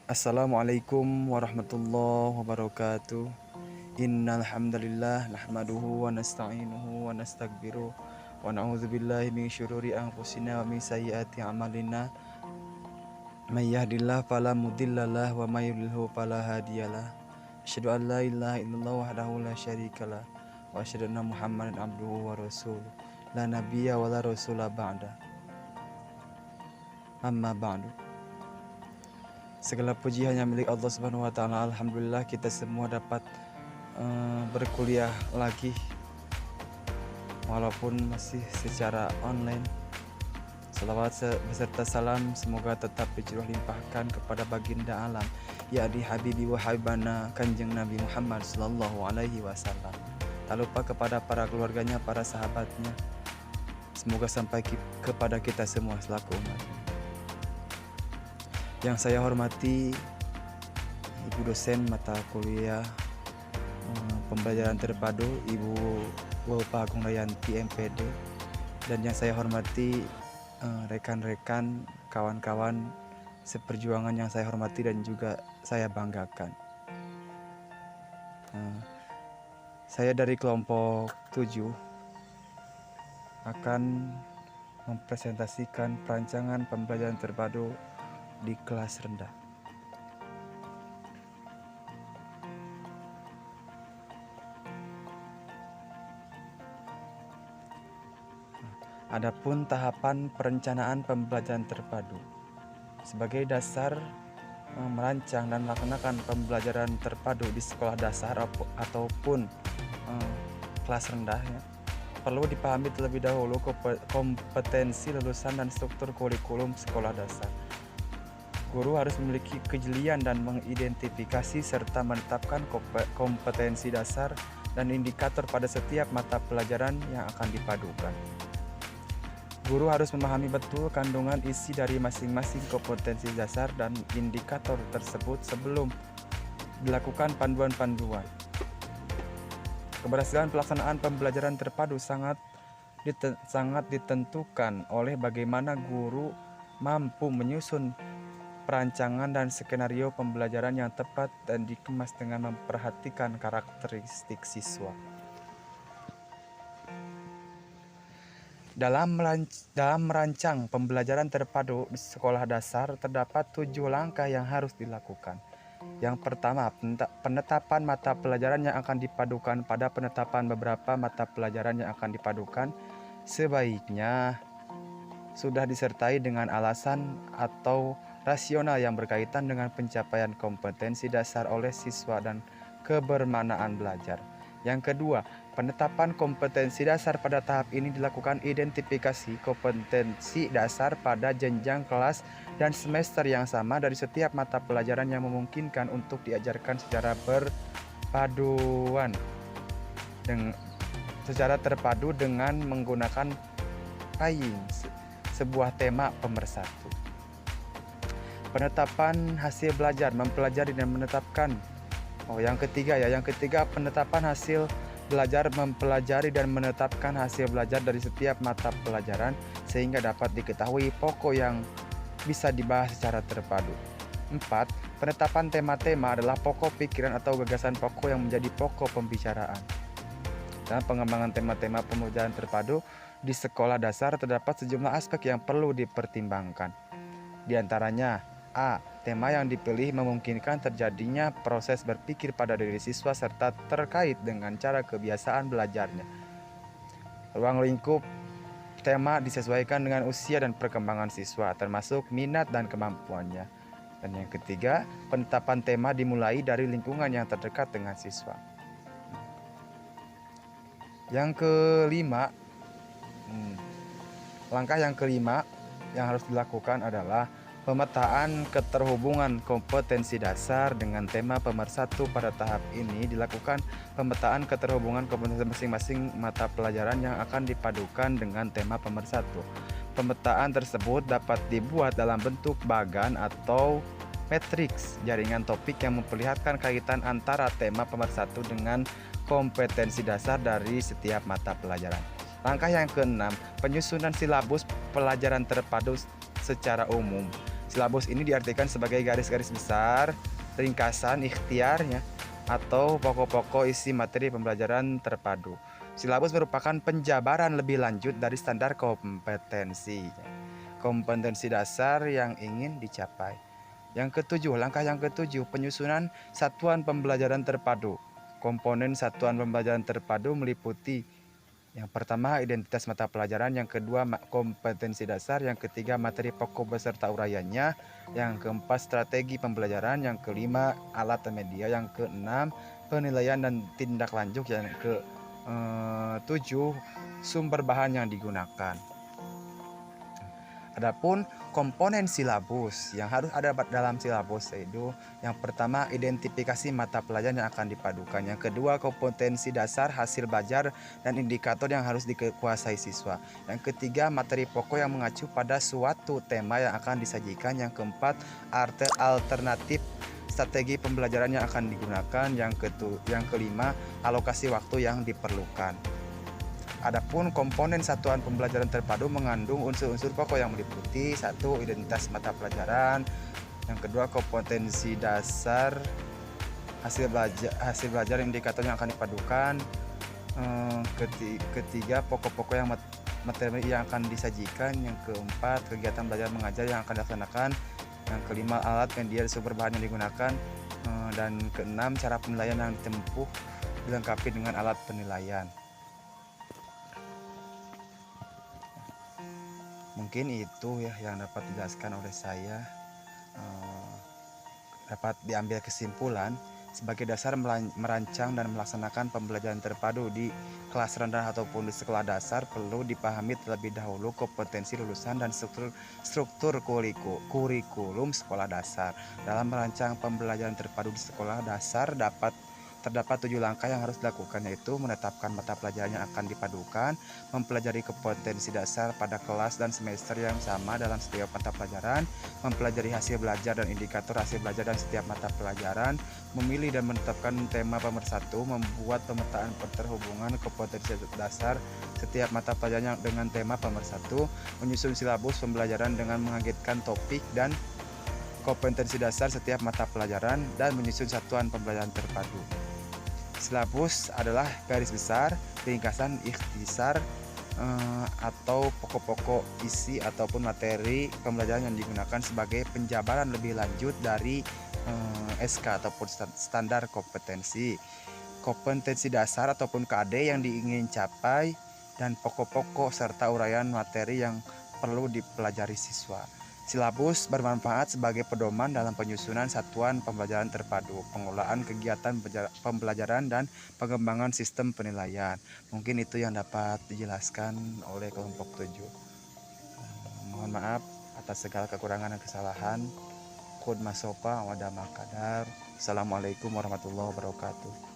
Assalamualaikum warahmatullahi wabarakatuh. Innal hamdalillah nahmaduhu wa nasta'inuhu wa nastaghfiruh wa na'udzubillahi min syururi anfusina wa min sayyiati a'malina. May yahdihillahu fala mudhillalah wa may yudhlilhu fala hadiyalah. Asyhadu an la ilaha illallah wahdahu la syarikalah wa asyhadu anna Muhammadan abduhu wa rasuluh. La nabiyya wa la rasula ba'da. Amma ba'du. Segala puji hanya milik Allah Subhanahu wa taala. Alhamdulillah kita semua dapat berkuliah lagi walaupun masih secara online. Salawat beserta salam semoga tetap dicurah limpahkan kepada baginda alam, yakni Habibi wa Habibana Kanjeng Nabi Muhammad sallallahu alaihi wasallam. Tak lupa kepada para keluarganya, para sahabatnya. Semoga sampai kepada kita semua selaku umat. Yang saya hormati Ibu dosen mata kuliah pembelajaran terpadu Ibu Wulfa Agung Dayanti MPD, dan yang saya hormati rekan-rekan, kawan-kawan seperjuangan yang saya hormati dan juga saya banggakan. Saya dari kelompok 7 akan mempresentasikan perancangan pembelajaran terpadu di kelas rendah. Adapun tahapan perencanaan pembelajaran terpadu sebagai dasar merancang dan melaksanakan pembelajaran terpadu di sekolah dasar ataupun kelas rendah ya, perlu dipahami terlebih dahulu kompetensi lulusan dan struktur kurikulum sekolah dasar. Guru harus memiliki kejelian dan mengidentifikasi serta menetapkan kompetensi dasar dan indikator pada setiap mata pelajaran yang akan dipadukan. Guru harus memahami betul kandungan isi dari masing-masing kompetensi dasar dan indikator tersebut sebelum dilakukan panduan-panduan. Keberhasilan pelaksanaan pembelajaran terpadu sangat ditentukan oleh bagaimana guru mampu menyusun perancangan dan skenario pembelajaran yang tepat dan dikemas dengan memperhatikan karakteristik siswa. Dalam merancang pembelajaran terpadu di sekolah dasar terdapat 7 langkah yang harus dilakukan. Yang pertama, penetapan mata pelajaran yang akan dipadukan. Pada penetapan beberapa mata pelajaran yang akan dipadukan, sebaiknya sudah disertai dengan alasan atau rasional yang berkaitan dengan pencapaian kompetensi dasar oleh siswa dan kebermanaan belajar. Yang kedua, penetapan kompetensi dasar pada tahap ini dilakukan identifikasi kompetensi dasar pada jenjang kelas dan semester yang sama dari setiap mata pelajaran yang memungkinkan untuk diajarkan secara terpadu dengan menggunakan paying, sebuah tema pemersatu. Penetapan hasil belajar, mempelajari dan menetapkan. Yang ketiga penetapan hasil belajar, mempelajari dan menetapkan hasil belajar dari setiap mata pelajaran sehingga dapat diketahui pokok yang bisa dibahas secara terpadu. 4. Penetapan tema-tema adalah pokok pikiran atau gagasan pokok yang menjadi pokok pembicaraan. Dan pengembangan tema-tema pembelajaran terpadu di sekolah dasar terdapat sejumlah aspek yang perlu dipertimbangkan. Di antaranya, A. Tema yang dipilih memungkinkan terjadinya proses berpikir pada diri siswa serta terkait dengan cara kebiasaan belajarnya. Ruang lingkup tema disesuaikan dengan usia dan perkembangan siswa, termasuk minat dan kemampuannya. Dan yang ketiga, penetapan tema dimulai dari lingkungan yang terdekat dengan siswa. Yang kelima, langkah yang kelima yang harus dilakukan adalah pemetaan keterhubungan kompetensi dasar dengan tema pemersatu. Pada tahap ini dilakukan pemetaan keterhubungan kompetensi masing-masing mata pelajaran yang akan dipadukan dengan tema pemersatu. Pemetaan tersebut dapat dibuat dalam bentuk bagan atau matriks jaringan topik yang memperlihatkan kaitan antara tema pemersatu dengan kompetensi dasar dari setiap mata pelajaran. Langkah yang keenam, penyusunan silabus pelajaran terpadu secara umum. Silabus ini diartikan sebagai garis-garis besar, ringkasan ikhtiarnya, atau pokok-pokok isi materi pembelajaran terpadu. Silabus merupakan penjabaran lebih lanjut dari standar kompetensi. Kompetensi dasar yang ingin dicapai. Langkah yang ketujuh, penyusunan satuan pembelajaran terpadu. Komponen satuan pembelajaran terpadu meliputi yang pertama, identitas mata pelajaran. Yang kedua, kompetensi dasar. Yang ketiga, materi pokok beserta uraiannya. Yang keempat, strategi pembelajaran. Yang kelima, alat dan media. Yang keenam, penilaian dan tindak lanjut. Yang ketujuh, sumber bahan yang digunakan. Adapun komponen silabus yang harus ada dalam silabus yaitu yang pertama, identifikasi mata pelajaran yang akan dipadukan. Yang kedua, kompetensi dasar, hasil belajar dan indikator yang harus dikuasai siswa. Yang ketiga, materi pokok yang mengacu pada suatu tema yang akan disajikan. Yang keempat, alternatif strategi pembelajaran yang akan digunakan. Yang kelima, alokasi waktu yang diperlukan. Adapun komponen satuan pembelajaran terpadu mengandung unsur-unsur pokok yang meliputi satu, identitas mata pelajaran. Yang kedua, kompetensi dasar, hasil belajar indikator yang akan dipadukan. Ketiga, pokok-pokok yang materi yang akan disajikan. Yang keempat, kegiatan belajar mengajar yang akan dilaksanakan. Yang kelima, alat media sumber bahan yang digunakan. Dan keenam, cara penilaian yang ditempuh dilengkapi dengan alat penilaian. Mungkin itu ya yang dapat dijelaskan oleh saya. Dapat diambil kesimpulan, sebagai dasar merancang dan melaksanakan pembelajaran terpadu di kelas rendah ataupun di sekolah dasar, perlu dipahami terlebih dahulu kompetensi lulusan dan struktur kurikulum sekolah dasar. Dalam merancang pembelajaran terpadu di sekolah dasar terdapat 7 langkah yang harus dilakukan, yaitu menetapkan mata pelajaran yang akan dipadukan, mempelajari kompetensi dasar pada kelas dan semester yang sama dalam setiap mata pelajaran, mempelajari hasil belajar dan indikator hasil belajar dan setiap mata pelajaran, memilih dan menetapkan tema pemersatu, membuat pemetaan perhubungan kompetensi dasar setiap mata pelajaran dengan tema pemersatu, menyusun silabus pembelajaran dengan mengagetkan topik dan kompetensi dasar setiap mata pelajaran, dan menyusun satuan pembelajaran terpadu. Silabus adalah garis besar, ringkasan ikhtisar atau pokok-pokok isi ataupun materi pembelajaran yang digunakan sebagai penjabaran lebih lanjut dari SK ataupun standar kompetensi dasar ataupun KD yang diingin capai, dan pokok-pokok serta uraian materi yang perlu dipelajari siswa. Silabus bermanfaat sebagai pedoman dalam penyusunan satuan pembelajaran terpadu, pengelolaan kegiatan pembelajaran, dan pengembangan sistem penilaian. Mungkin itu yang dapat dijelaskan oleh kelompok 7. Mohon maaf atas segala kekurangan dan kesalahan. Khudma sofa wa dama qadar. Assalamualaikum warahmatullahi wabarakatuh.